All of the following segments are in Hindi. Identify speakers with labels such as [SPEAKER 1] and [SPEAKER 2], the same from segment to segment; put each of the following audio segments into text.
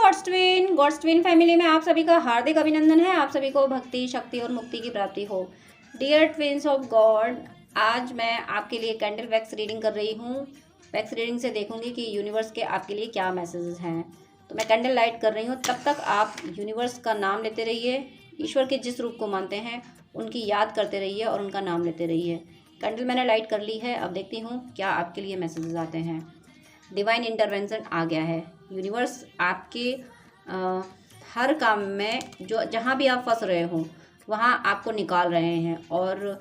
[SPEAKER 1] गॉड्स ट्विन फैमिली में आप सभी का हार्दिक अभिनंदन है। आप सभी को भक्ति, शक्ति और मुक्ति की प्राप्ति हो। डियर ट्विन्स ऑफ गॉड, आज मैं आपके लिए कैंडल वैक्स रीडिंग कर रही हूँ। वैक्स रीडिंग से देखूंगी कि यूनिवर्स के आपके लिए क्या मैसेजेस हैं। तो मैं कैंडल लाइट कर रही हूँ, तब तक आप यूनिवर्स का नाम लेते रहिए। ईश्वर के जिस रूप को मानते हैं उनकी याद करते रहिए और उनका नाम लेते रहिए। कैंडल मैंने लाइट कर ली है, अब देखती हूँ क्या आपके लिए मैसेजेस आते हैं। डिवाइन इंटरवेंशन आ गया है। यूनिवर्स आपके हर काम में जो जहाँ भी आप फंस रहे हो वहाँ आपको निकाल रहे हैं, और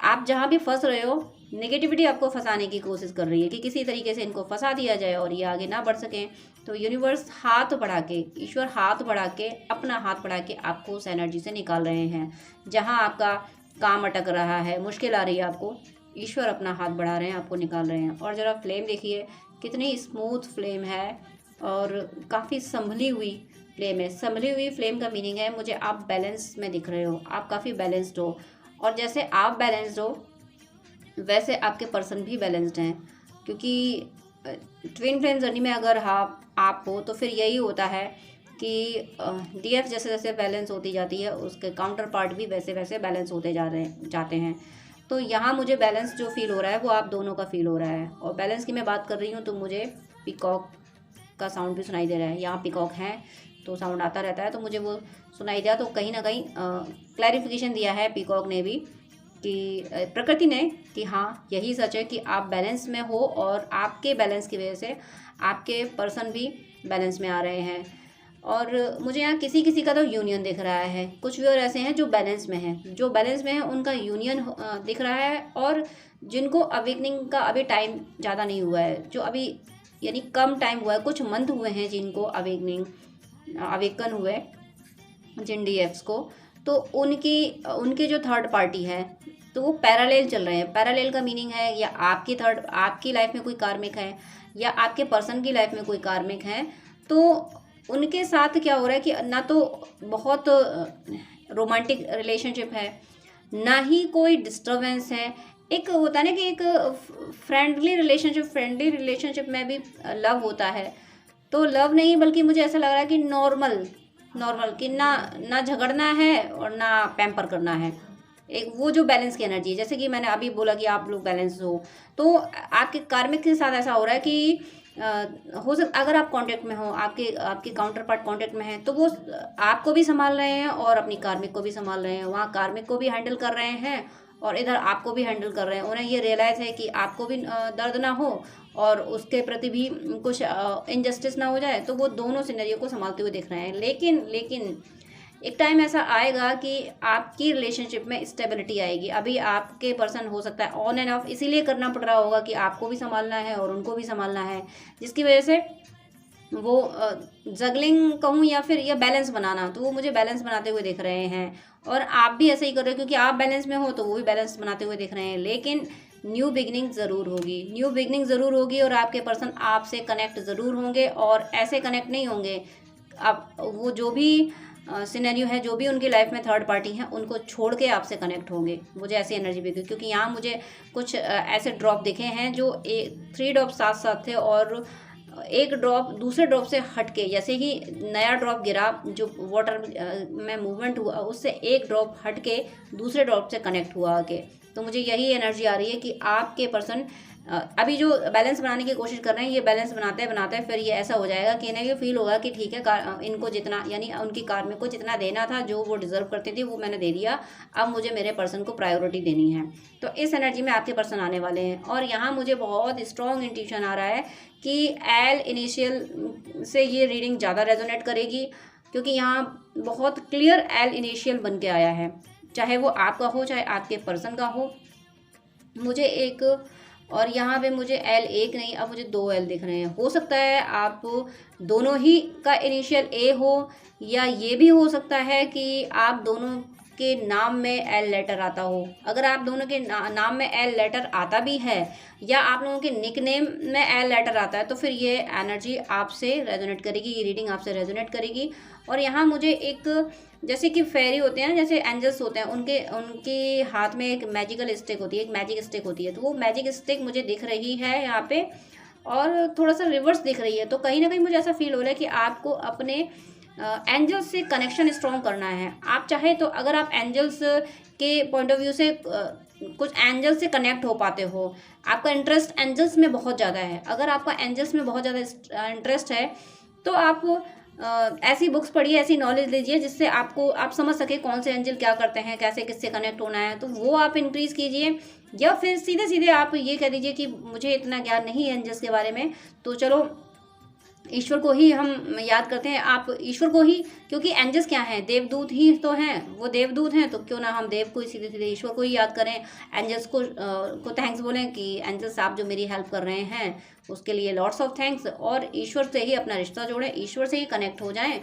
[SPEAKER 1] आप जहाँ भी फंस रहे हो नेगेटिविटी आपको फंसाने की कोशिश कर रही है कि किसी तरीके से इनको फंसा दिया जाए और ये आगे ना बढ़ सकें। तो यूनिवर्स हाथ बढ़ा के, ईश्वर हाथ बढ़ा के, अपना हाथ बढ़ा के आपको उस एनर्जी से निकाल रहे हैं। जहाँ आपका काम अटक रहा है, मुश्किल आ रही है आपको, ईश्वर अपना हाथ बढ़ा रहे हैं, आपको निकाल रहे हैं। और ज़रा फ्लेम देखिए कितनी स्मूथ फ्लेम है और काफ़ी संभली हुई फ्लेम है। संभली हुई फ्लेम का मीनिंग है मुझे आप बैलेंस में दिख रहे हो, आप काफ़ी बैलेंस्ड हो, और जैसे आप बैलेंस्ड हो वैसे आपके पर्सन भी बैलेंस्ड हैं। क्योंकि ट्विन फ्लेम जर्नी में अगर आप हो तो फिर यही होता है कि डीएफ जैसे जैसे बैलेंस होती जाती है उसके काउंटर पार्ट भी वैसे वैसे बैलेंस होते जाते हैं। तो यहाँ मुझे बैलेंस जो फील हो रहा है वो आप दोनों का फील हो रहा है। और बैलेंस की मैं बात कर रही हूँ तो मुझे पीकॉक का साउंड भी सुनाई दे रहा है। यहाँ पीकॉक है तो साउंड आता रहता है, तो मुझे वो सुनाई दिया। तो कहीं ना कहीं क्लैरिफिकेशन दिया है पीकॉक ने भी, कि प्रकृति ने, कि हाँ यही सच है कि आप बैलेंस में हो और आपके बैलेंस की वजह से आपके पर्सन भी बैलेंस में आ रहे हैं। और मुझे यहाँ किसी किसी का तो यूनियन दिख रहा है। कुछ भी और ऐसे हैं जो बैलेंस में हैं, जो बैलेंस में है उनका यूनियन दिख रहा है। और जिनको अवेकनिंग का अभी टाइम ज़्यादा नहीं हुआ है, जो अभी यानी कम टाइम हुआ है, कुछ मंथ हुए हैं जिनको अवेकन हुए जिन डीएफ्स को, तो उनके जो थर्ड पार्टी है तो वो पैरेलल चल रहे हैं। पैरेलल का मीनिंग है या आपकी लाइफ में कोई कार्मिक है या आपके पर्सन की लाइफ में कोई कार्मिक है। तो उनके साथ क्या हो रहा है कि ना तो बहुत रोमांटिक रिलेशनशिप है, ना ही कोई डिस्टर्बेंस है। एक होता है ना कि एक फ्रेंडली रिलेशनशिप में भी लव होता है। तो लव नहीं, बल्कि मुझे ऐसा लग रहा है कि नॉर्मल कि ना झगड़ना है और ना पैम्पर करना है। एक वो जो बैलेंस की एनर्जी, जैसे कि मैंने अभी बोला कि आप लोग बैलेंस हो, तो आपके कार्मिक के साथ ऐसा हो रहा है कि हो सकता अगर आप कांटेक्ट में हो, आपके काउंटर पार्ट कांटेक्ट में है, तो वो आपको भी संभाल रहे हैं और अपनी कार्मिक को भी संभाल रहे हैं। वहाँ कार्मिक को भी हैंडल कर रहे हैं और इधर आपको भी हैंडल कर रहे हैं। उन्हें ये रियलाइज़ है कि आपको भी दर्द ना हो और उसके प्रति भी कुछ इनजस्टिस ना हो जाए। तो वो दोनों सिनेरियो को संभालते हुए दिख रहे हैं। लेकिन एक टाइम ऐसा आएगा कि आपकी रिलेशनशिप में स्टेबिलिटी आएगी। अभी आपके पर्सन हो सकता है ऑन एंड ऑफ इसीलिए करना पड़ रहा होगा कि आपको भी संभालना है और उनको भी संभालना है, जिसकी वजह से वो जगलिंग कहूँ या फिर या बैलेंस बनाना, तो वो मुझे बैलेंस बनाते हुए दिख रहे हैं। और आप भी ऐसे ही कर रहे हो, क्योंकि आप बैलेंस में हो तो वो भी बैलेंस बनाते हुए दिख रहे हैं। लेकिन न्यू बिगनिंग ज़रूर होगी और आपके पर्सन आपसे कनेक्ट ज़रूर होंगे। और ऐसे कनेक्ट नहीं होंगे, अब वो जो भी सिनेरियो है, जो भी उनकी लाइफ में थर्ड पार्टी हैं, उनको छोड़ के आपसे कनेक्ट होंगे। मुझे ऐसी एनर्जी भी, क्योंकि यहाँ मुझे कुछ ऐसे ड्रॉप दिखे हैं जो 3 ड्रॉप साथ साथ थे और एक ड्रॉप दूसरे ड्रॉप से हट के, जैसे ही नया ड्रॉप गिरा जो वाटर में मूवमेंट हुआ, उससे एक ड्रॉप हट के दूसरे ड्रॉप से कनेक्ट हुआ आके। तो मुझे यही एनर्जी आ रही है कि आपके पर्सन अभी जो बैलेंस बनाने की कोशिश कर रहे हैं, ये बैलेंस बनाते फिर ये ऐसा हो जाएगा कि इन्हें ये फील होगा कि ठीक है, इनको जितना, यानी उनकी कार्मिक को जितना देना था, जो वो डिजर्व करती थी, वो मैंने दे दिया, अब मुझे मेरे पर्सन को प्रायोरिटी देनी है। तो इस एनर्जी में आपके पर्सन आने वाले हैं। और यहाँ मुझे बहुत स्ट्रॉन्ग इंट्यूशन आ रहा है कि एल इनिशियल से ये रीडिंग ज़्यादा रेजोनेट करेगी, क्योंकि यहाँ बहुत क्लियर एल इनिशियल बन के आया है, चाहे वो आपका हो चाहे आपके पर्सन का हो। मुझे एक, और यहाँ पे मुझे एल एक नहीं, अब मुझे 2 एल दिख रहे हैं। हो सकता है आप दोनों ही का इनिशियल ए हो, या ये भी हो सकता है कि आप दोनों के नाम में एल लेटर आता हो। अगर आप दोनों के नाम में एल लेटर आता भी है या आप लोगों के निकनेम में एल लेटर आता है, तो फिर ये एनर्जी आपसे रेजोनेट करेगी, ये रीडिंग आपसे रेजोनेट करेगी। और यहाँ मुझे एक, जैसे कि फेरी होते हैं, जैसे एंजल्स होते हैं, उनके हाथ में एक मैजिकल स्टिक होती है, एक मैजिक स्टिक होती है। तो वो मैजिक स्टिक मुझे दिख रही है यहाँ पे, और थोड़ा सा रिवर्स दिख रही है। तो कहीं ना कहीं मुझे ऐसा फील हो रहा है कि आपको अपने एंजल्स से कनेक्शन स्ट्रॉन्ग करना है। आप चाहे तो अगर आप एंजल्स के पॉइंट ऑफ व्यू से कुछ एंजल्स से कनेक्ट हो पाते हो, आपका इंटरेस्ट एंजल्स में बहुत ज़्यादा है, अगर आपका एंजल्स में बहुत ज़्यादा इंटरेस्ट है तो आप ऐसी बुक्स पढ़िए, ऐसी नॉलेज लीजिए जिससे आपको आप समझ सके कौन से एंजल क्या करते हैं, कैसे किससे कनेक्ट होना है, तो वो आप इंक्रीज़ कीजिए। या फिर सीधे सीधे आप ये कह दीजिए कि मुझे इतना ज्ञान नहीं है एंजल्स के बारे में, तो चलो ईश्वर को ही हम याद करते हैं। आप ईश्वर को ही, क्योंकि एंजल्स क्या हैं, देवदूत ही तो हैं, वो देवदूत हैं, तो क्यों ना हम देव को ही सीधे सीधे ईश्वर को ही याद करें। एंजल्स को थैंक्स बोलें कि एंजल्स आप जो मेरी हेल्प कर रहे हैं उसके लिए लॉट्स ऑफ थैंक्स, और ईश्वर से ही अपना रिश्ता जोड़ें, ईश्वर से ही कनेक्ट हो जाएं।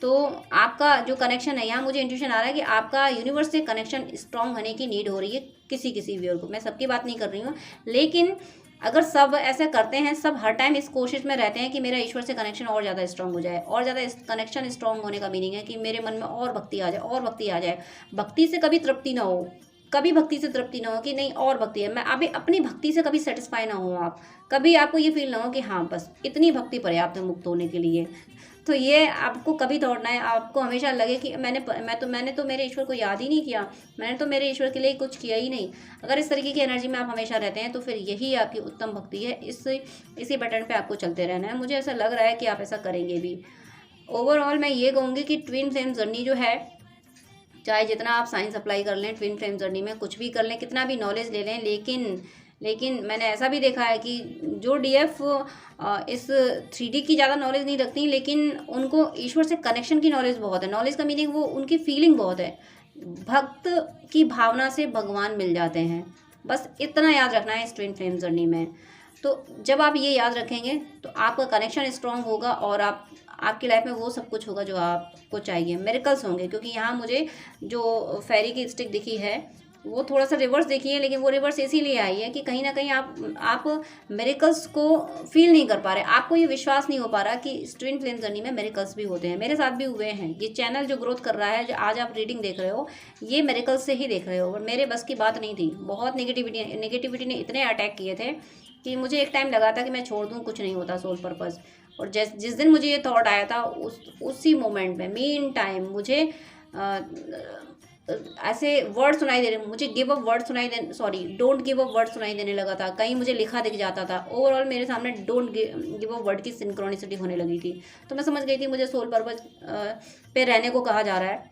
[SPEAKER 1] तो आपका जो कनेक्शन है, यहाँ मुझे इंट्यूशन आ रहा है कि आपका यूनिवर्स से कनेक्शन स्ट्रांग होने की नीड हो रही है किसी किसी व्यूअर को। मैं सबकी बात नहीं कर रही हूँ, लेकिन अगर सब ऐसे करते हैं, सब हर टाइम इस कोशिश में रहते हैं कि मेरा ईश्वर से कनेक्शन और ज़्यादा स्ट्रांग हो जाए, और ज़्यादा कनेक्शन स्ट्रांग होने का मीनिंग है कि मेरे मन में और भक्ति आ जाए, और भक्ति आ जाए। भक्ति से कभी तृप्ति ना हो, कभी भक्ति से तृप्ति ना हो कि नहीं और भक्ति है, मैं अभी अपनी भक्ति से कभी सेटिस्फाई ना हो आप, कभी आपको ये फील ना हो कि हाँ बस इतनी भक्ति पर्याप्त है मुक्त होने के लिए। तो ये आपको कभी दौड़ना है, आपको हमेशा लगे कि मैंने तो मेरे ईश्वर को याद ही नहीं किया, मैंने तो मेरे ईश्वर के लिए कुछ किया ही नहीं। अगर इस तरीके की एनर्जी में आप हमेशा रहते हैं तो फिर यही आपकी उत्तम भक्ति है। इसी पैटर्न पे आपको चलते रहना है। मुझे ऐसा लग रहा है कि आप ऐसा करेंगे भी। ओवरऑल मैं ये कहूँगी कि ट्विन फ्लेम जर्नी जो है, चाहे जितना आप साइंस अप्लाई कर लें ट्विन फ्लेम जर्नी में, कुछ भी कर लें, कितना भी नॉलेज ले लें, लेकिन मैंने ऐसा भी देखा है कि जो डीएफ इस 3D की ज़्यादा नॉलेज नहीं रखती, लेकिन उनको ईश्वर से कनेक्शन की नॉलेज बहुत है। नॉलेज का मीनिंग वो उनकी फीलिंग बहुत है, भक्त की भावना से भगवान मिल जाते हैं। बस इतना याद रखना है इस ट्विन फ्लेम जर्नी में। तो जब आप ये याद रखेंगे तो आपका कनेक्शन स्ट्रांग होगा और आपकी लाइफ में वो सब कुछ होगा जो आपको चाहिए। मिरेकल्स होंगे, क्योंकि यहाँ मुझे जो फेरी की स्टिक दिखी है वो थोड़ा सा रिवर्स देखी है, लेकिन वो रिवर्स इसीलिए आई है कि कहीं ना कहीं आप मिरेकल्स को फील नहीं कर पा रहे, आपको ये विश्वास नहीं हो पा रहा कि ट्विन फ्लेम जर्नी में मिरेकल्स भी होते हैं। मेरे साथ भी हुए हैं। ये चैनल जो ग्रोथ कर रहा है, जो आज आप रीडिंग देख रहे हो, ये मिरेकल्स से ही देख रहे हो, और मेरे बस की बात नहीं थी। बहुत नेगेटिविटी ने इतने अटैक किए थे कि मुझे एक टाइम लगा था कि मैं छोड़ दूँ, कुछ नहीं होता सोल पर्पज़। और जिस दिन मुझे ये थॉट आया था उसी मोमेंट में मीन टाइम मुझे ऐसे वर्ड सुनाई दे रहे, मुझे गिव अप वर्ड सुनाई दे sorry don't give up word सुनाई देने लगा था, कहीं मुझे लिखा दिख जाता था। ओवरऑल मेरे सामने डोंट गिव अप वर्ड की सिंक्रोनिसिटी होने लगी थी। तो मैं समझ गई थी मुझे सोल पर्पज पे रहने को कहा जा रहा है।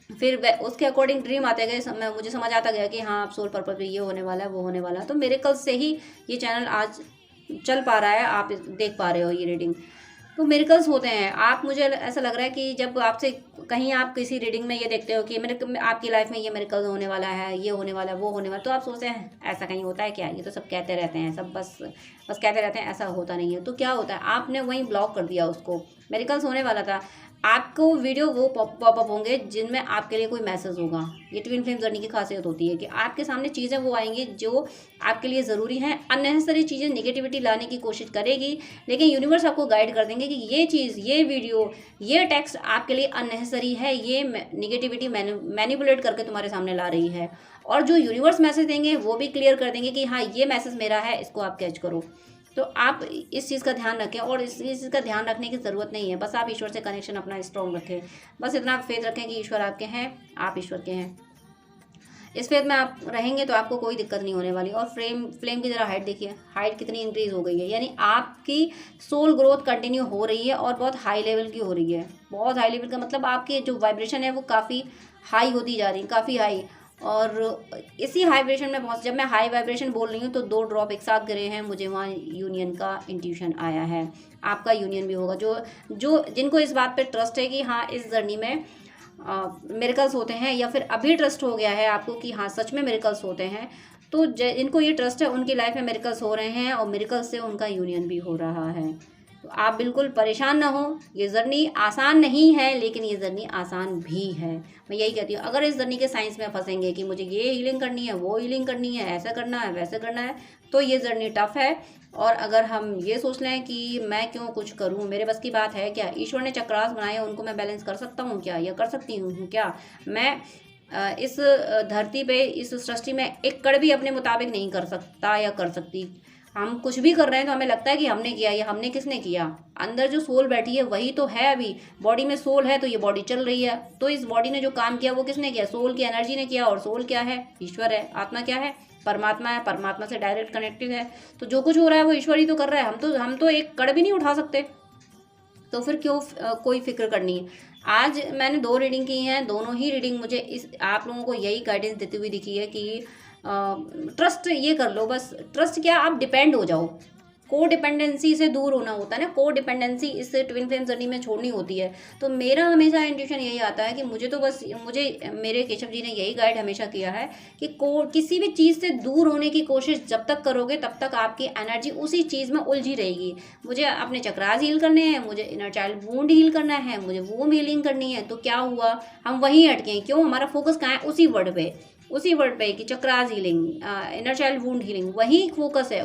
[SPEAKER 1] फिर उसके अकॉर्डिंग ड्रीम आते गए, मुझे समझ आता गया कि हाँ आप सोल पर्पज पे ये होने वाला है, वो होने वाला है। तो मेरे कल से ही ये चैनल आज चल पा रहा है, आप देख पा रहे हो ये रीडिंग। तो मिरेकल्स होते हैं। आप मुझे ऐसा लग रहा है कि जब आपसे कहीं आप किसी रीडिंग में ये देखते हो कि मेरे आपकी लाइफ में ये मिरेकल्स होने वाला है, ये होने वाला है, वो होने वाला, तो आप सोचते हैं ऐसा कहीं होता है क्या, ये तो सब कहते रहते हैं, सब बस कहते रहते हैं, ऐसा होता नहीं है। तो क्या होता है, आपने वहीं ब्लॉक कर दिया उसको। मिरेकल्स होने वाला था, आपको वीडियो वो पॉपअप होंगे जिनमें आपके लिए कोई मैसेज होगा। ये ट्विन फ्लेम जर्नी की खासियत होती है कि आपके सामने चीज़ें वो आएंगी जो आपके लिए ज़रूरी हैं। अननेसेसरी चीज़ें नेगेटिविटी लाने की कोशिश करेगी, लेकिन यूनिवर्स आपको गाइड कर देंगे कि ये चीज़, ये वीडियो, ये टेक्स्ट आपके लिए अननेसेसरी है, ये नेगेटिविटी मैनिपुलेट करके तुम्हारे सामने ला रही है। और जो यूनिवर्स मैसेज देंगे वो भी क्लियर कर देंगे कि हाँ ये मैसेज मेरा है, इसको आप कैच करो। तो आप इस चीज़ का ध्यान रखें, और इस चीज़ का ध्यान रखने की ज़रूरत नहीं है। बस आप ईश्वर से कनेक्शन अपना स्ट्रॉन्ग रखें, बस इतना फेथ रखें कि ईश्वर आपके हैं, आप ईश्वर के हैं। इस फेथ में आप रहेंगे तो आपको कोई दिक्कत नहीं होने वाली। और फ्लेम की ज़रा हाइट देखिए, हाइट कितनी इंक्रीज़ हो गई है, यानी आपकी सोल ग्रोथ कंटिन्यू हो रही है और बहुत हाई लेवल की हो रही है। बहुत हाई लेवल का मतलब आपकी जो वाइब्रेशन है वो काफ़ी हाई होती जा रही है, काफ़ी हाई। और इसी वाइब्रेशन में जब मैं हाई वाइब्रेशन बोल रही हूँ तो 2 ड्रॉप एक साथ गिरे हैं, मुझे वहाँ यूनियन का इंट्यूशन आया है। आपका यूनियन भी होगा। जो जिनको इस बात पे ट्रस्ट है कि हाँ इस जर्नी में मिरेकल्स होते हैं, या फिर अभी ट्रस्ट हो गया है आपको कि हाँ सच में मिरेकल्स होते हैं, तो जिनको ये ट्रस्ट है उनकी लाइफ में मिरेकल्स हो रहे हैं, और मिरेकल्स से उनका यूनियन भी हो रहा है। तो आप बिल्कुल परेशान ना हो। ये जर्नी आसान नहीं है, लेकिन ये जर्नी आसान भी है। मैं यही कहती हूँ, अगर इस जर्नी के साइंस में फंसेंगे कि मुझे ये हीलिंग करनी है, वो हीलिंग करनी है, ऐसा करना है, वैसे करना है, तो ये जर्नी टफ है। और अगर हम ये सोच लें कि मैं क्यों कुछ करूँ, मेरे बस की बात है क्या, ईश्वर ने चक्रास बनाए, उनको मैं बैलेंस कर सकता हूँ क्या, या कर सकती हूँ क्या, मैं इस धरती पे, इस सृष्टि में एक कण भी अपने मुताबिक नहीं कर सकता या कर सकती। हम कुछ भी कर रहे हैं तो हमें लगता है कि हमने किया, या हमने किसने किया। अंदर जो सोल बैठी है वही तो है, अभी बॉडी में सोल है तो ये बॉडी चल रही है, तो इस बॉडी ने जो काम किया वो किसने किया, सोल की एनर्जी ने किया। और सोल क्या है, ईश्वर है। आत्मा क्या है, परमात्मा है, परमात्मा से डायरेक्ट कनेक्टेड है। तो जो कुछ हो रहा है वो ईश्वर ही तो कर रहा है, हम तो एक कड़ भी नहीं उठा सकते, तो फिर क्यों कोई फिक्र करनी है। आज मैंने 2 रीडिंग की हैं, दोनों ही रीडिंग मुझे इस आप लोगों को यही गाइडेंस देती हुई दिखी है कि ट्रस्ट ये कर लो, बस ट्रस्ट क्या, आप डिपेंड हो जाओ। को डिपेंडेंसी से दूर होना होता है ना, को डिपेंडेंसी इससे ट्विन फ्लेम जर्नी में छोड़नी होती है। तो मेरा हमेशा इंट्यूशन यही आता है कि मुझे मेरे केशव जी ने यही गाइड हमेशा किया है कि किसी भी चीज़ से दूर होने की कोशिश जब तक करोगे तब तक आपकी एनर्जी उसी चीज़ में उलझी रहेगी। मुझे अपने चक्रास हील करने हैं, मुझे इनर चाइल्ड वुंड हील करना है, मुझे वूम हीलिंग करनी है, तो क्या हुआ, हम वहीं अटके हैं। क्यों, हमारा फोकस कहाँ है, उसी वर्ड पे कि chakras healing, inner child wound healing, वही फोकस है,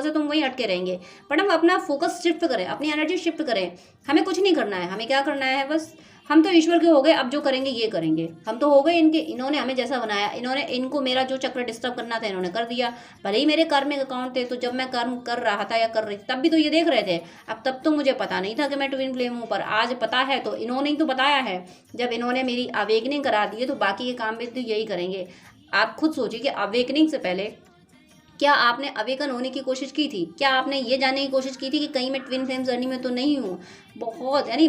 [SPEAKER 1] तो हम वहीं अटके रहेंगे। बट हम अपना फोकस शिफ्ट करें, अपनी एनर्जी शिफ्ट करें। हमें कुछ नहीं करना है, हमें क्या करना है, बस हम तो ईश्वर के हो गए, अब जो करेंगे ये करेंगे। हम तो हो गए इन्होंने हमें जैसा बनाया, इनको मेरा जो चक्र डिस्टर्ब करना था इन्होंने कर दिया। भले ही मेरे कर्म अकाउंट थे, तो जब मैं कर्म कर रहा था या कर रही थी तब भी तो ये देख रहे थे। अब तब तो मुझे पता नहीं था कि मैं ट्विन फ्लेम हूँ, पर आज पता है तो इन्होंने ही तो बताया है। जब इन्होंने मेरी अवेकनिंग करा दी है तो बाकी के काम भी तो यही करेंगे। आप खुद सोचिए कि अवेकनिंग से पहले क्या आपने अवेकन होने की कोशिश की थी, क्या आपने ये जानने की कोशिश की थी कि कहीं मैं ट्विन फ्लेम जर्नी में तो नहीं हूँ। बहुत यानी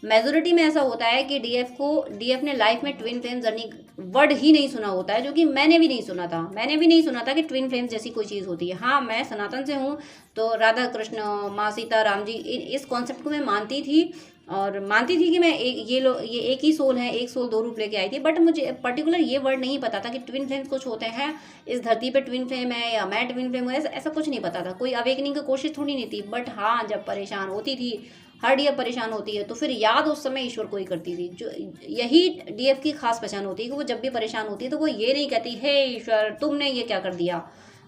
[SPEAKER 1] मेजोरिटी में ऐसा होता है कि डीएफ ने लाइफ में ट्विन फ्लेम जर्नी वर्ड ही नहीं सुना होता है, जो कि मैंने भी नहीं सुना था कि ट्विन फ्लेम जैसी कोई चीज़ होती है। हाँ, मैं सनातन से हूँ, तो राधा कृष्ण, माँ सीता, राम जी, इस कॉन्सेप्ट को मैं मानती थी, और मानती थी कि मैं ये एक ही सोल है, एक सोल 2 रूप लेके आई थी। बट मुझे पर्टिकुलर ये वर्ड नहीं पता था कि ट्विन फ्लेम्स कुछ होते हैं, इस धरती पे ट्विन फ्लेम है या मैं ट्विन फ्लेम हूँ, ऐसा कुछ नहीं पता था। कोई अवेकनिंग की कोशिश थोड़ी नहीं थी। बट हाँ, जब परेशान होती थी, हर डीएफ परेशान होती है, तो फिर याद उस समय ईश्वर को ही करती थी। जो यही डीएफ की खास पहचान होती है कि वो जब भी परेशान होती है तो वो ये नहीं कहती हे ईश्वर तुमने ये क्या कर दिया।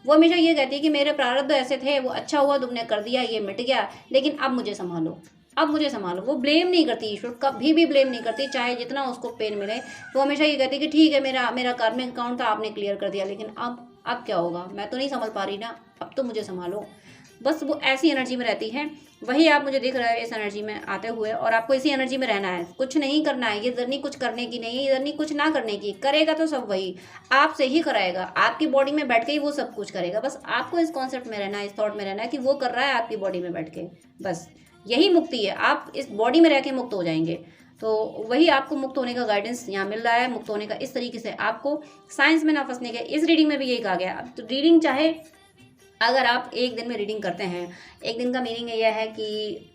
[SPEAKER 1] वो हमेशा ये कहती है कि मेरे प्रारब्ध ऐसे थे, वो अच्छा हुआ तुमने कर दिया, ये मिट गया, लेकिन अब मुझे संभालो। वो ब्लेम नहीं करती, ईश्वर कभी भी ब्लेम नहीं करती, चाहे जितना उसको पेन मिले। वो हमेशा ये कहती है कि ठीक है, मेरा कार्मिक अकाउंट था, आपने क्लियर कर दिया, लेकिन अब क्या होगा, मैं तो नहीं संभल पा रही ना, अब तो मुझे संभालो। बस वो ऐसी एनर्जी में रहती है। वही आप मुझे दिख रहा है इस एनर्जी में आते हुए, और आपको इसी एनर्जी में रहना है, कुछ नहीं करना है। ये जर्नी कुछ करने की नहीं है, ये जर्नी कुछ ना करने की। करेगा तो सब वही आपसे ही कराएगा, आपकी बॉडी में बैठ के ही वो सब कुछ करेगा। बस आपको इस कॉन्सेप्ट में रहना है, इस थॉट में रहना है कि वो कर रहा है आपकी बॉडी में बैठ के। बस यही मुक्ति है, आप इस बॉडी में रह के मुक्त हो जाएंगे। तो वही आपको मुक्त होने का गाइडेंस यहाँ मिल रहा है, मुक्त होने का इस तरीके से, आपको साइंस में ना फंसने के। इस रीडिंग में भी यही कहा गया। अब तो रीडिंग चाहे अगर आप एक दिन में रीडिंग करते हैं, एक दिन का मीनिंग यह है कि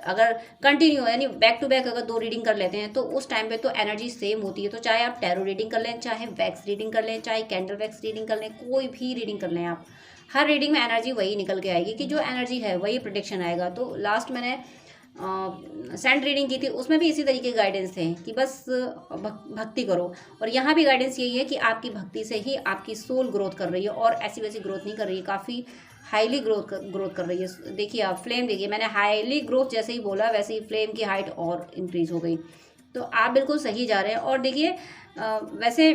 [SPEAKER 1] अगर कंटिन्यू यानी बैक टू बैक अगर 2 रीडिंग कर लेते हैं तो उस टाइम पे तो एनर्जी सेम होती है। तो चाहे आप टैरो रीडिंग कर लें, चाहे वैक्स रीडिंग कर लें, चाहे कैंडल वैक्स रीडिंग कर लें, कोई भी रीडिंग कर लें आप, हर रीडिंग में एनर्जी वही निकल के आएगी कि जो एनर्जी है वही प्रोडिक्शन आएगा। तो लास्ट मैंने सेंट रीडिंग की थी, उसमें भी इसी तरीके के गाइडेंस थे कि बस भक्ति करो। और यहाँ भी गाइडेंस यही है कि आपकी भक्ति से ही आपकी सोल ग्रोथ कर रही है, और ऐसी वैसी ग्रोथ नहीं कर रही है, काफ़ी हाईली ग्रोथ कर रही है। देखिए आप फ्लेम देखिए, मैंने हाईली ग्रोथ जैसे ही बोला वैसे ही फ्लेम की हाइट और इंक्रीज हो गई। तो आप बिल्कुल सही जा रहे हैं। और देखिए वैसे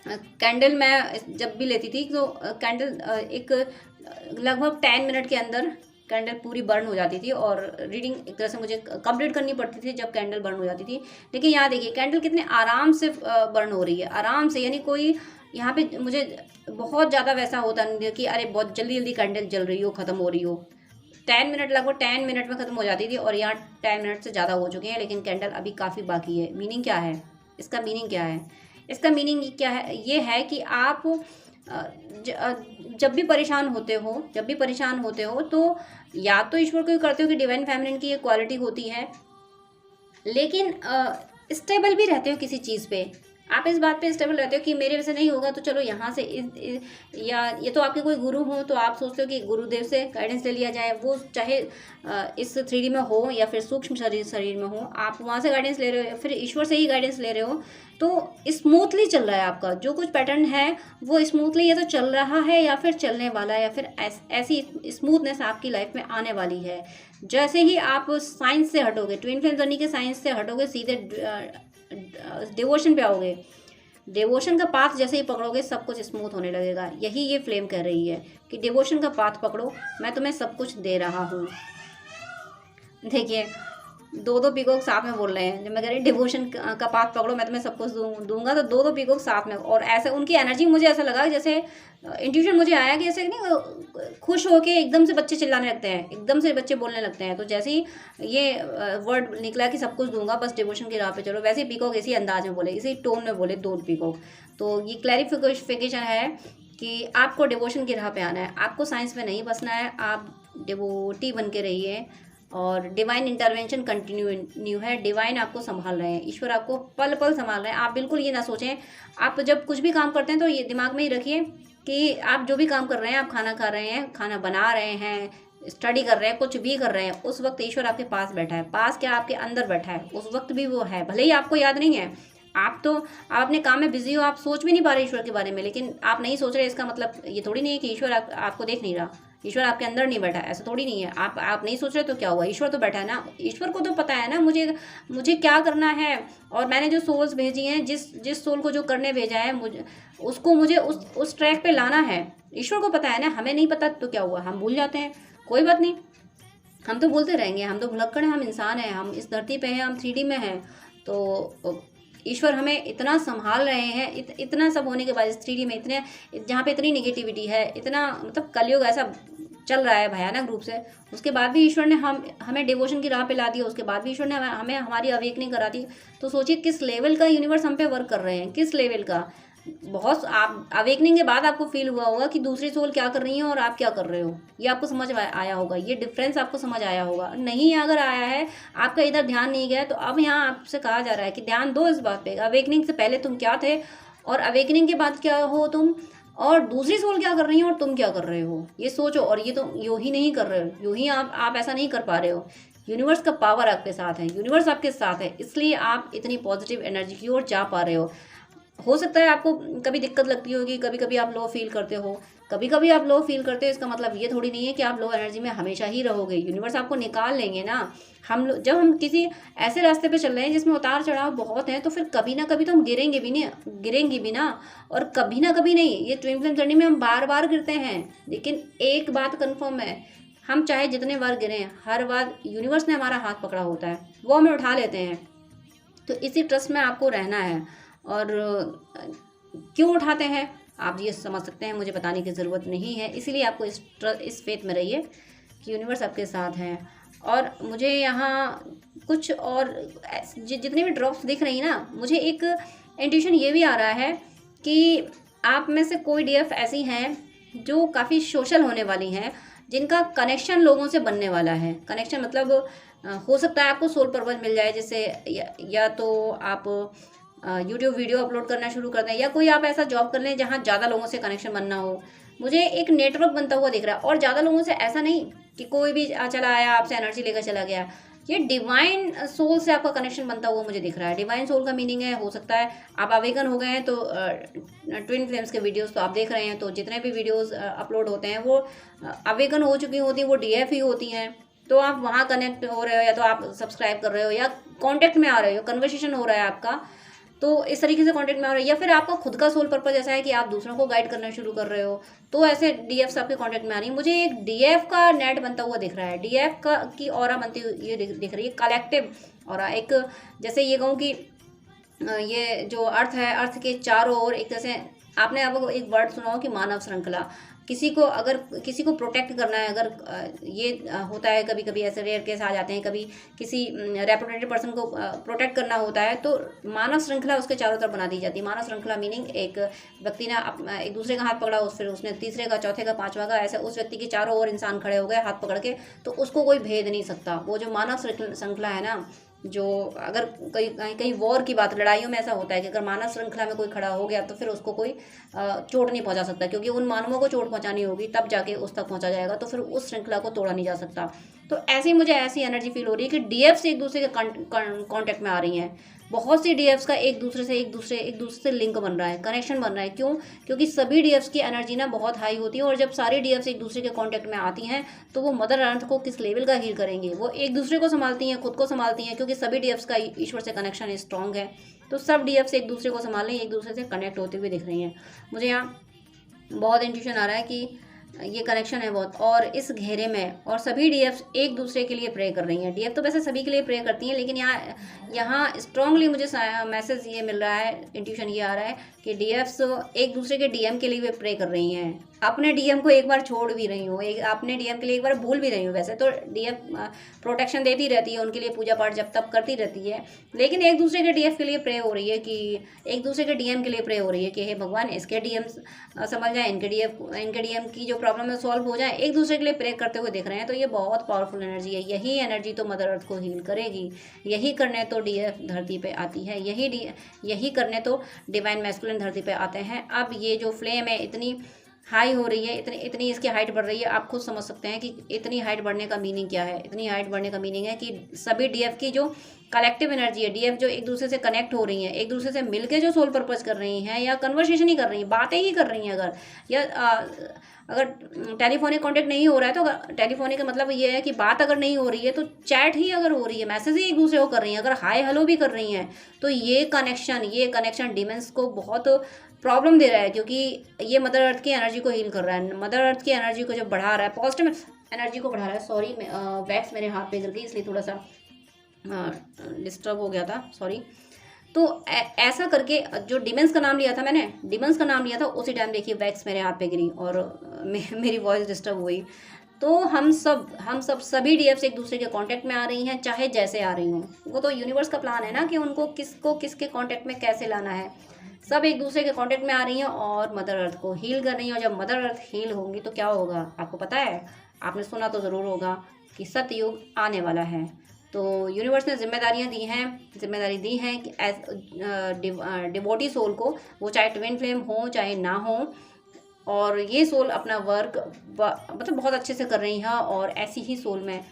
[SPEAKER 1] कैंडल मैं जब भी लेती थी तो कैंडल एक लगभग 10 मिनट के अंदर कैंडल पूरी बर्न हो जाती थी, और रीडिंग एक तरह से मुझे कंप्लीट करनी पड़ती थी जब कैंडल बर्न हो जाती थी। लेकिन यहाँ देखिए कैंडल कितने आराम से बर्न हो रही है, आराम से, यानी कोई यहाँ पे मुझे बहुत ज़्यादा वैसा होता नहीं कि अरे बहुत जल्दी जल्दी कैंडल जल रही हो, ख़त्म हो रही हो। 10 मिनट, लगभग 10 मिनट में ख़त्म हो जाती थी, और यहाँ 10 मिनट से ज़्यादा हो चुके हैं, लेकिन कैंडल अभी काफ़ी बाकी है। मीनिंग क्या है इसका, मीनिंग क्या है इसका, मीनिंग क्या है, ये है कि आप जब भी परेशान होते हो तो या तो ईश्वर को ही करते हो कि डिवाइन फेमिनिन की ये क्वालिटी होती है, लेकिन स्टेबल भी रहते हो किसी चीज़ पे। आप इस बात पे स्टेबल रहते हो कि मेरे वैसे नहीं होगा तो चलो यहाँ से या ये तो आपके कोई गुरु हो तो आप सोचते हो कि गुरुदेव से गाइडेंस ले लिया जाए, वो चाहे इस 3D में हो या फिर सूक्ष्म शरीर में हो, आप वहाँ से गाइडेंस ले रहे हो या फिर ईश्वर से ही गाइडेंस ले रहे हो, तो स्मूथली चल रहा है आपका जो कुछ पैटर्न है वो स्मूथली या तो चल रहा है या फिर चलने वाला है, या फिर ऐसी स्मूथनेस आपकी लाइफ में आने वाली है। जैसे ही आप साइंस से हटोगे, ट्विन फ्लेम जर्नी के साइंस से हटोगे, सीधे डिवोशन पे आओगे, डिवोशन का पाथ जैसे ही पकड़ोगे सब कुछ स्मूथ होने लगेगा। यही ये फ्लेम कह रही है कि डिवोशन का पाथ पकड़ो, मैं तुम्हें सब कुछ दे रहा हूँ। देखिए, दो पीकॉक साथ में बोल रहे हैं। जब मैं कह रही डिवोशन का पाथ पकड़ो, मैं तुम्हें सब कुछ दूंगा, तो दो पीकॉक साथ में। और ऐसे उनकी एनर्जी मुझे ऐसा लगा जैसे इंट्यूशन मुझे आया कि जैसे नहीं खुश होके एकदम से बच्चे चिल्लाने लगते हैं, एकदम से बच्चे बोलने लगते हैं। तो जैसे ही ये वर्ड निकला कि सब कुछ दूंगा, बस डिवोशन की राह पे चलो, वैसे ही पीकॉक इसी अंदाज में बोले, इसी टोन में बोले दो पीकॉक। तो ये क्लैरिफिकेशन है कि आपको डिवोशन की राह पे आना है, आपको साइंस में नहीं बसना है, आप डिवोटी बन के रहिए। और डिवाइन इंटरवेंशन कंटिन्यू है, डिवाइन आपको संभाल रहे हैं, ईश्वर आपको पल पल संभाल रहे हैं। आप बिल्कुल ये ना सोचें, आप जब कुछ भी काम करते हैं तो ये दिमाग में ही रखिए कि आप जो भी काम कर रहे हैं, आप खाना खा रहे हैं, खाना बना रहे हैं, स्टडी कर रहे हैं, कुछ भी कर रहे हैं, उस वक्त ईश्वर आपके पास बैठा है। पास क्या, आपके अंदर बैठा है, उस वक्त भी वो है, भले ही आपको याद नहीं है। आप अपने काम में बिजी हो, आप सोच भी नहीं पा रहे ईश्वर के बारे में। लेकिन आप नहीं सोच रहे, इसका मतलब ये थोड़ी नहीं है कि ईश्वर आपको देख नहीं रहा, ईश्वर आपके अंदर नहीं बैठा, ऐसा थोड़ी नहीं है। आप नहीं सोच रहे तो क्या हुआ, ईश्वर तो बैठा है ना। ईश्वर को तो पता है ना मुझे क्या करना है, और मैंने जो सोल्स भेजी हैं, जिस सोल को जो करने भेजा है, मुझे उस ट्रैक पे लाना है। ईश्वर को पता है ना, हमें नहीं पता तो क्या हुआ, हम भूल जाते हैं, कोई बात नहीं, हम तो बोलते रहेंगे, हम तो भुलक्कड़ हैं, हम इंसान हैं, हम इस धरती पे हैं, हम 3D में हैं। तो ईश्वर हमें इतना संभाल रहे हैं, इतना सब होने के बाद इस 3D में इतने, जहाँ पे इतनी निगेटिविटी है, इतना मतलब कलयुग ऐसा चल रहा है भयानक रूप से, उसके बाद भी ईश्वर ने हमें डिवोशन की राह पे ला दिया, उसके बाद भी ईश्वर ने हमें हमारी अवेकनिंग करा दी। तो सोचिए किस लेवल का यूनिवर्स हम पे वर्क कर रहे हैं, किस लेवल का। बहुत आप अवेकनिंग के बाद आपको फील हुआ होगा कि दूसरी सोल क्या कर रही है और आप क्या कर रहे हो, ये आपको समझ आया होगा, ये डिफरेंस आपको समझ आया होगा। नहीं अगर आया है, आपका इधर ध्यान नहीं गया, तो अब यहाँ आपसे कहा जा रहा है कि ध्यान दो इस बात पे, अवेकनिंग से पहले तुम क्या थे और अवेकनिंग के बाद क्या हो तुम, और दूसरी सोल क्या कर रही है और तुम क्या कर रहे हो, ये सोचो। और ये तो यूँ ही नहीं कर रहे हो, यूँ ही आप ऐसा नहीं कर पा रहे हो। यूनिवर्स का पावर आपके साथ है, यूनिवर्स आपके साथ है, इसलिए आप इतनी पॉजिटिव एनर्जी की ओर जा पा रहे हो सकता है आपको कभी दिक्कत लगती होगी, कभी कभी आप लो फील करते हो, कभी कभी आप लो फील करते हो, इसका मतलब ये थोड़ी नहीं है कि आप लो एनर्जी में हमेशा ही रहोगे। यूनिवर्स आपको निकाल लेंगे ना। जब हम किसी ऐसे रास्ते पे चल रहे हैं जिसमें उतार चढ़ाव बहुत है, तो फिर कभी ना कभी तो हम गिरेंगे भी ना। और कभी ना कभी नहीं, ये ट्विन फ्लेम जर्नी में हम बार बार गिरते हैं, लेकिन एक बात कन्फर्म है, हम चाहे जितने बार गिरें, हर बार यूनिवर्स ने हमारा हाथ पकड़ा होता है, वो हमें उठा लेते हैं। तो इसी ट्रस्ट में आपको रहना है। और क्यों उठाते हैं आप ये समझ सकते हैं, मुझे बताने की ज़रूरत नहीं है। इसीलिए आपको इस फेथ में रहिए कि यूनिवर्स आपके साथ है। और मुझे यहाँ कुछ और जितनी भी ड्रॉप्स दिख रही ना, मुझे एक इंट्यूशन ये भी आ रहा है कि आप में से कोई डीएफ ऐसी हैं जो काफ़ी सोशल होने वाली हैं, जिनका कनेक्शन लोगों से बनने वाला है। कनेक्शन मतलब हो सकता है आपको सोल पर्पस मिल जाए, जैसे या तो आप यूट्यूब वीडियो अपलोड करना शुरू कर दें, या कोई आप ऐसा जॉब कर लें जहाँ ज़्यादा लोगों से कनेक्शन बनना हो। मुझे एक नेटवर्क बनता हुआ दिख रहा है, और ज़्यादा लोगों से, ऐसा नहीं कि कोई भी चला आया आपसे एनर्जी लेकर चला गया। ये डिवाइन सोल से आपका कनेक्शन बनता हुआ मुझे दिख रहा है। डिवाइन सोल का मीनिंग है, हो सकता है आप अवेकन हो गए हैं, तो ट्विन फ्लेम्स के वीडियोस तो आप देख रहे हैं, तो जितने भी वीडियोस अपलोड होते हैं वो अवेकन हो चुकी होती हैं, वो डीएफ ही होती हैं। तो आप वहाँ कनेक्ट हो रहे हो, या तो आप सब्सक्राइब कर रहे हो, या कॉन्टेक्ट में आ रहे हो, कन्वर्सेशन हो रहा है आपका, तो इस तरीके से कांटेक्ट में आ रहा है। या फिर आपका खुद का सोल पर्पस ऐसा है कि आप दूसरों को गाइड करना शुरू कर रहे हो, तो ऐसे डीएफ आपके कांटेक्ट में आ रही है। मुझे एक डीएफ का नेट बनता हुआ दिख रहा है, डीएफ का की ऑरा बनती हुई ये दिख रही है, कलेक्टिव ऑरा। एक जैसे ये कहूँ कि ये जो अर्थ है, अर्थ के चारों ओर एक जैसे, आपने अब एक वर्ड सुना हो कि मानव श्रृंखला। अगर किसी को प्रोटेक्ट करना है, अगर ये होता है, कभी कभी ऐसे रेयर केस आ जाते हैं, कभी किसी रेपुटेटेड पर्सन को प्रोटेक्ट करना होता है, तो मानव श्रृंखला उसके चारों तरफ बना दी जाती है। मानव श्रृंखला मीनिंग एक व्यक्ति ने एक दूसरे का हाथ पकड़ा, फिर उसने तीसरे का, चौथे का, पांचवा का, ऐसे उस व्यक्ति के चारों ओर इंसान खड़े हो गए हाथ पकड़ के, तो उसको कोई भेद नहीं सकता। वो जो मानव श्रृंखला है ना, जो अगर कहीं वॉर की बात, लड़ाइयों में ऐसा होता है कि अगर मानव श्रृंखला में कोई खड़ा हो गया तो फिर उसको कोई चोट नहीं पहुंचा सकता, क्योंकि उन मानवों को चोट पहुंचानी होगी तब जाके उस तक पहुंचा जाएगा, तो फिर उस श्रृंखला को तोड़ा नहीं जा सकता। तो ऐसे ही मुझे ऐसी एनर्जी फील हो रही है कि डीएफ से एक दूसरे के कांटेक्ट में आ रही हैं। बहुत सी डीएफ्स का एक दूसरे से लिंक बन रहा है, कनेक्शन बन रहा है। क्यों? क्योंकि सभी डीएफ्स की एनर्जी ना बहुत हाई होती है, और जब सारी डीएफ्स एक दूसरे के कांटेक्ट में आती हैं तो वो मदर अर्थ को किस लेवल का हील करेंगे। वो एक दूसरे को संभालती हैं, खुद को संभालती हैं, क्योंकि सभी डीएफ्स का ईश्वर से कनेक्शन स्ट्रॉन्ग है। तो सब डीएफ्स एक दूसरे को संभाल रही हैं, एक दूसरे से कनेक्ट होते हुए दिख रही हैं। मुझे यहाँ बहुत इंट्यूशन आ रहा है कि ये कनेक्शन है बहुत, और इस घेरे में और सभी डीएफ एक दूसरे के लिए प्रे कर रही हैं। डीएफ तो वैसे सभी के लिए प्रे करती हैं, लेकिन यहाँ स्ट्रांगली मुझे मैसेज ये मिल रहा है, इंट्यूशन ये आ रहा है कि डीएफ्स एक दूसरे के डीएम के लिए भी प्रे कर रही हैं। अपने डीएम को एक बार छोड़ भी रही हूँ, अपने डीएम के लिए एक बार भूल भी रही हूँ। वैसे तो डीएफ प्रोटेक्शन देती रहती है, उनके लिए पूजा पाठ जब तब करती रहती है, लेकिन एक दूसरे के डीएफ के लिए प्रे हो रही है, कि एक दूसरे के डीएम के लिए प्रे हो रही है कि हे भगवान इसके डीएम समझ जाए, इनके डीएम की जो प्रॉब्लम है सॉल्व हो जाए। एक दूसरे के लिए प्रे करते हुए दिख रहे हैं। तो ये बहुत पावरफुल एनर्जी है। यही एनर्जी तो मदर अर्थ को हील करेगी। यही करने तो डीएफ धरती पे आती है, यही करने तो डिवाइन मैस्कुलिन धरती पे आते हैं। अब ये जो फ्लेम है इतनी हाई हो रही है, इतनी इसकी हाइट बढ़ रही है। आप खुद समझ सकते हैं कि इतनी हाइट बढ़ने का मीनिंग क्या है। इतनी हाइट बढ़ने का मीनिंग है कि सभी डीएफ की जो कलेक्टिव एनर्जी है, डीएफ जो एक दूसरे से कनेक्ट हो रही हैं, एक दूसरे से मिलके जो सोल पर्पस कर रही हैं, या कन्वर्सेशन ही कर रही हैं, बातें ही कर रही हैं, अगर टेलीफोनिक कांटेक्ट नहीं हो रहा है, तो अगर टेलीफोनिक का मतलब ये है कि बात अगर नहीं हो रही है, तो चैट ही अगर हो रही है, मैसेज ही एक दूसरे को कर रही हैं, अगर हाय हेलो भी कर रही हैं, तो ये कनेक्शन डिमेंस को बहुत प्रॉब्लम दे रहा है, क्योंकि ये मदर अर्थ की एनर्जी को हील कर रहा है। मदर अर्थ की एनर्जी को जब बढ़ा रहा है, पॉजिटिव एनर्जी को बढ़ा रहा है। सॉरी, वैक्स मेरे हाथ पे गिर गई, इसलिए थोड़ा सा डिस्टर्ब हो गया था, सॉरी। तो ऐसा करके जो डिमेंस का नाम लिया था मैंने, डिमेंस का नाम लिया था, उसी टाइम देखिए वैक्स मेरे हाथ पे गिरी और मेरी वॉइस डिस्टर्ब हुई। तो हम सब सभी डीएफ्स एक दूसरे के कांटेक्ट में आ रही हैं, चाहे जैसे आ रही हों। वो तो यूनिवर्स का प्लान है ना कि उनको किसके कांटेक्ट में कैसे लाना है। सब एक दूसरे के कांटेक्ट में आ रही हैं और मदर अर्थ को हील कर रही हैं। और जब मदर अर्थ हील होंगी तो क्या होगा आपको पता है? आपने सुना तो ज़रूर होगा कि सतयुग आने वाला है। तो यूनिवर्स ने जिम्मेदारी दी है कि डिवोटी सोल को, वो चाहे ट्विन फ्लेम हो चाहे ना हो, और ये सोल अपना वर्क मतलब बहुत अच्छे से कर रही हैं। और ऐसी ही सोल में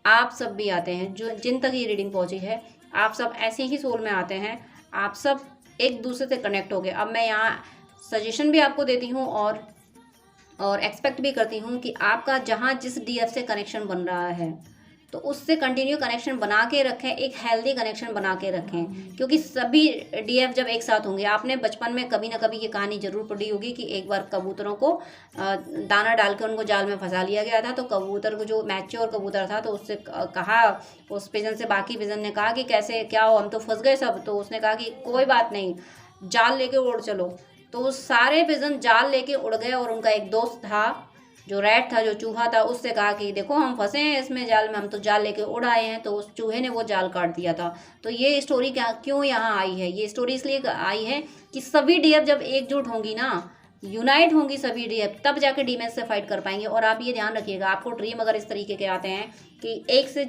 [SPEAKER 1] आप सब भी आते हैं, जो जिन तक ये रीडिंग पहुंची है, आप सब ऐसे ही सोल में आते हैं। आप सब एक दूसरे से कनेक्ट हो गए। अब मैं यहाँ सजेशन भी आपको देती हूँ और एक्सपेक्ट भी करती हूँ कि आपका जहाँ जिस डीएफ से कनेक्शन बन रहा है, तो उससे कंटिन्यू कनेक्शन बना के रखें, एक हेल्दी कनेक्शन बना के रखें। क्योंकि सभी डीएफ जब एक साथ होंगे, आपने बचपन में कभी ना कभी ये कहानी जरूर पढ़ी होगी कि एक बार कबूतरों को दाना डाल के उनको जाल में फंसा लिया गया था। तो कबूतर को, जो मैच्योर कबूतर था, तो उससे कहा, उस पिजन से बाकी पिजन ने कहा कि कैसे क्या हो, हम तो फंस गए सब। तो उसने कहा कि कोई बात नहीं, जाल लेके उड़ चलो। तो सारे पिजन जाल लेके उड़ गए, और उनका एक दोस्त था जो रैट था, जो चूहा था, उससे कहा कि देखो हम फंसे हैं इसमें जाल में, हम तो जाल लेके उड़ आए हैं। तो उस चूहे ने वो जाल काट दिया था। तो ये स्टोरी क्यों यहाँ आई है? ये स्टोरी इसलिए आई है कि सभी डीएफ जब एकजुट होंगी ना, यूनाइट होंगी सभी डीएफ, तब जाके डीमेंस से फाइट कर पाएंगे। और आप ये ध्यान रखिएगा, आपको ड्रीम अगर इस तरीके के आते हैं कि एक से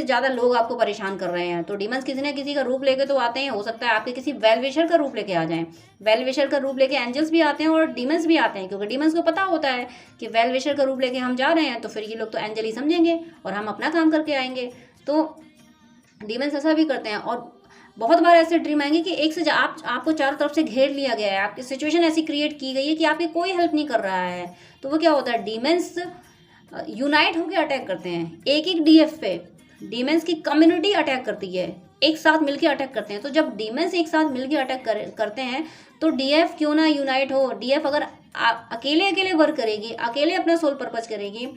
[SPEAKER 1] ज़्यादा लोग आपको परेशान कर रहे हैं, तो डीमंस किसी न किसी का रूप लेके तो आते हैं। हो सकता है आपके किसी वेल विशर का रूप लेके आ जाएं, वेल विशर का रूप लेके एंजल्स भी आते हैं और डीमंस भी आते हैं, क्योंकि डीमंस को पता होता है कि वेल विशर का रूप लेके हम जा रहे हैं, तो फिर ये लोग तो एंजल ही समझेंगे और हम अपना काम करके आएंगे। तो डीमंस ऐसा भी करते हैं। और बहुत बार ऐसे ड्रीम आएंगे कि एक से आपको चारों तरफ से घेर लिया गया है, आपकी सिचुएशन ऐसी क्रिएट की गई है कि आपकी कोई हेल्प नहीं कर रहा है। तो वो क्या होता है, डीमंस यूनाइट होकर अटैक करते हैं एक डीएफ पे। डीमंस की कम्युनिटी अटैक करती है, एक साथ मिलकर अटैक करते हैं। तो जब डीमंस एक साथ मिलकर अटैक करते हैं, तो डीएफ क्यों ना यूनाइट हो। डीएफ अगर अकेले वर्क करेगी, अकेले अपना सोल पर्पस करेगी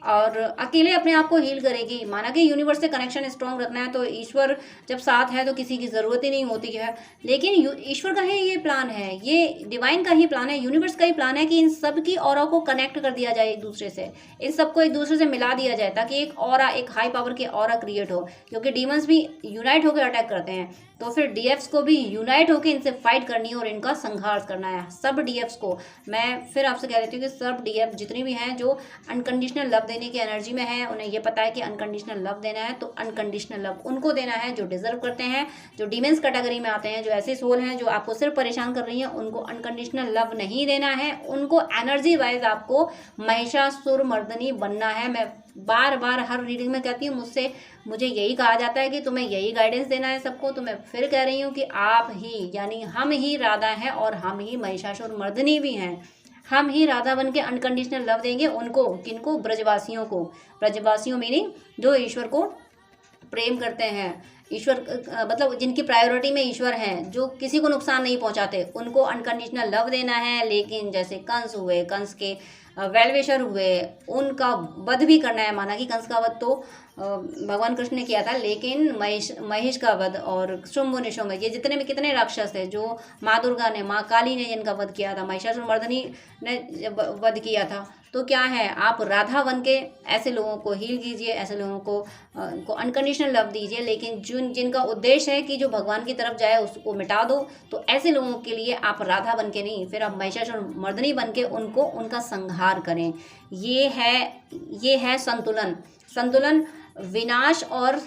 [SPEAKER 1] और अकेले अपने आप को हील करेगी, माना कि यूनिवर्स से कनेक्शन स्ट्रॉन्ग रखना है, तो ईश्वर जब साथ है तो किसी की ज़रूरत ही नहीं होती है। लेकिन ईश्वर का ही ये प्लान है, ये डिवाइन का ही प्लान है, यूनिवर्स का ही प्लान है कि इन सब की ऑरा को कनेक्ट कर दिया जाए एक दूसरे से, इन सबको एक दूसरे से मिला दिया जाए, ताकि एक ऑरा, एक हाई पावर की ऑरा क्रिएट हो। क्योंकि डीमंस भी यूनाइट होकर अटैक करते हैं, तो फिर डीएफ्स को भी यूनाइट होकर इनसे फाइट करनी है और इनका संघर्ष करना है। सब डीएफ्स को मैं फिर आपसे कह देती हूँ कि सब डीएफ जितनी भी हैं जो अनकंडीशनल लव देने की एनर्जी में है, उन्हें ये पता है कि अनकंडीशनल लव देना है, तो अनकंडीशनल लव उनको देना है जो डिजर्व करते हैं। जो डीमेंस कैटेगरी में आते हैं, जो ऐसे सोल हैं जो आपको सिर्फ परेशान कर रही हैं, उनको अनकंडीशनल लव नहीं देना है। उनको एनर्जी वाइज आपको महिषासुर मर्दनी बनना है। मैं बार बार हर रीडिंग में कहती हूँ, मुझे यही कहा जाता है कि तुम्हें यही गाइडेंस देना है सबको। तो मैं फिर कह रही हूँ कि आप ही यानी हम ही राधा हैं और हम ही महिषासुर मर्दिनी भी हैं। हम ही राधा बन के अनकंडीशनल लव देंगे उनको, किनको? ब्रजवासियों को। ब्रजवासियों मीनिंग जो ईश्वर को प्रेम करते हैं, ईश्वर मतलब जिनकी प्रायोरिटी में ईश्वर हैं, जो किसी को नुकसान नहीं पहुंचाते, उनको अनकंडीशनल लव देना है। लेकिन जैसे कंस हुए, कंस के वेलविशर हुए, उनका वध भी करना है। माना कि कंस का वध तो भगवान कृष्ण ने किया था, लेकिन महेश का वध और शुंभ निशुंभ, ये जितने भी कितने राक्षस थे जो माँ दुर्गा ने, माँ काली ने जिनका वध किया था, महिषासुर मर्दिनी ने वध किया था। तो क्या है, आप राधा बन के ऐसे लोगों को हील कीजिए, ऐसे लोगों को अनकंडीशनल लव दीजिए। लेकिन जिनका उद्देश्य है कि जो भगवान की तरफ जाए उसको मिटा दो, तो ऐसे लोगों के लिए आप राधा बन के नहीं, फिर आप महिषासुर मर्दिनी बन के उनको उनका संहार करें। ये है संतुलन। संतुलन विनाश और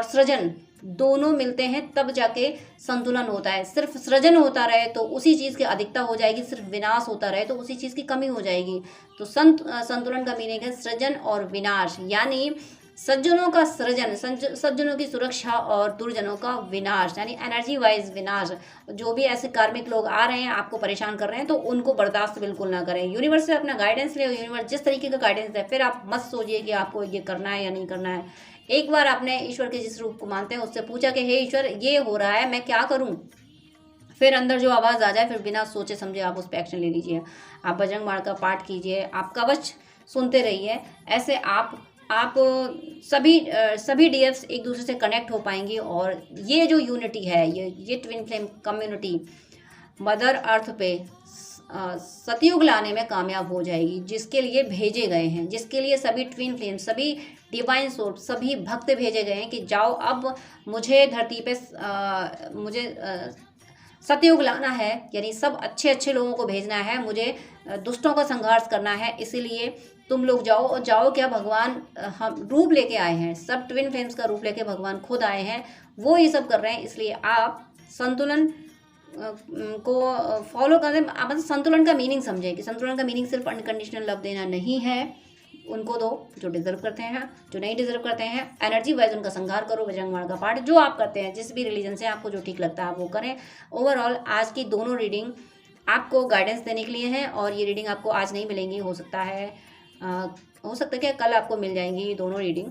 [SPEAKER 1] सृजन दोनों मिलते हैं तब जाके संतुलन होता है। सिर्फ सृजन होता रहे तो उसी चीज़ की अधिकता हो जाएगी, सिर्फ विनाश होता रहे तो उसी चीज़ की कमी हो जाएगी। तो संतुलन का मीनिंग है सृजन और विनाश, यानी सज्जनों का सृजन, सज्जनों की सुरक्षा और दुर्जनों का विनाश, यानी एनर्जी वाइज विनाश। जो भी ऐसे कार्मिक लोग आ रहे हैं आपको परेशान कर रहे हैं, तो उनको बर्दाश्त बिल्कुल ना करें। यूनिवर्स से अपना गाइडेंस ले, यूनिवर्स जिस तरीके का गाइडेंस दे, फिर आप मत सोचिए कि आपको ये करना है या नहीं करना है। एक बार आपने ईश्वर के जिस रूप को मानते हैं उससे पूछा कि हे ईश्वर, ये हो रहा है, मैं क्या करूं? फिर अंदर जो आवाज़ आ जाए, फिर बिना सोचे समझे आप उस पर एक्शन ले लीजिए। आप बजरंग बाण का पाठ कीजिए, आप कवच सुनते रहिए। ऐसे आप सभी डीएफ्स एक दूसरे से कनेक्ट हो पाएंगी। और ये जो यूनिटी है, ये twin flame community mother earth पे सतयुग लाने में कामयाब हो जाएगी, जिसके लिए भेजे गए हैं, जिसके लिए सभी ट्विन फ्लेम, सभी डिवाइन सोल, सभी भक्त भेजे गए हैं कि जाओ अब मुझे धरती पे मुझे सतयुग लाना है, यानी सब अच्छे अच्छे लोगों को भेजना है, मुझे दुष्टों का संघर्ष करना है। इसीलिए तुम लोग जाओ। और जाओ क्या, भगवान हम रूप लेके आए हैं, सब ट्विन फ्लेम्स का रूप लेके भगवान खुद आए हैं, वो ये सब कर रहे हैं। इसलिए आप संतुलन को फॉलो करें। मतलब संतुलन का मीनिंग समझें कि संतुलन का मीनिंग सिर्फ अनकंडीशनल लव देना नहीं है। उनको दो जो डिजर्व करते हैं, जो नहीं डिजर्व करते हैं एनर्जी वाइज उनका संहार करो। बजरंग बाण का पाठ जो आप करते हैं, जिस भी रिलीजन से आपको जो ठीक लगता है आप वो करें। ओवरऑल आज की दोनों रीडिंग आपको गाइडेंस देने के लिए हैं, और ये रीडिंग आपको आज नहीं मिलेंगी, हो सकता है कि कल आपको मिल जाएंगी ये दोनों रीडिंग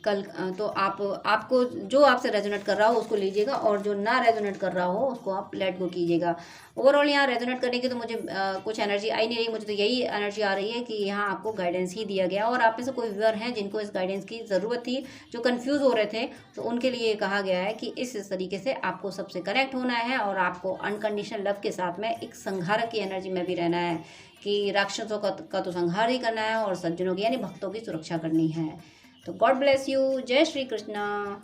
[SPEAKER 1] कल। तो आपको जो आपसे रेजोनेट कर रहा हो उसको लीजिएगा, और जो ना रेजोनेट कर रहा हो उसको आप लेट गो कीजिएगा। ओवरऑल यहाँ रेजोनेट करने की तो मुझे कुछ एनर्जी आई नहीं रही, मुझे तो यही एनर्जी आ रही है कि यहाँ आपको गाइडेंस ही दिया गया। और आप में से कोई व्यूअर हैं जिनको इस गाइडेंस की ज़रूरत थी, जो कन्फ्यूज़ हो रहे थे, तो उनके लिए कहा गया है कि इस तरीके से आपको सबसे कनेक्ट होना है, और आपको अनकंडीशनल लव के साथ में एक संहारक की एनर्जी में भी रहना है, कि राक्षसों का तो संहार ही करना है और सज्जनों की यानी भक्तों की सुरक्षा करनी है। तो गॉड ब्लेस यू। जय श्री कृष्णा।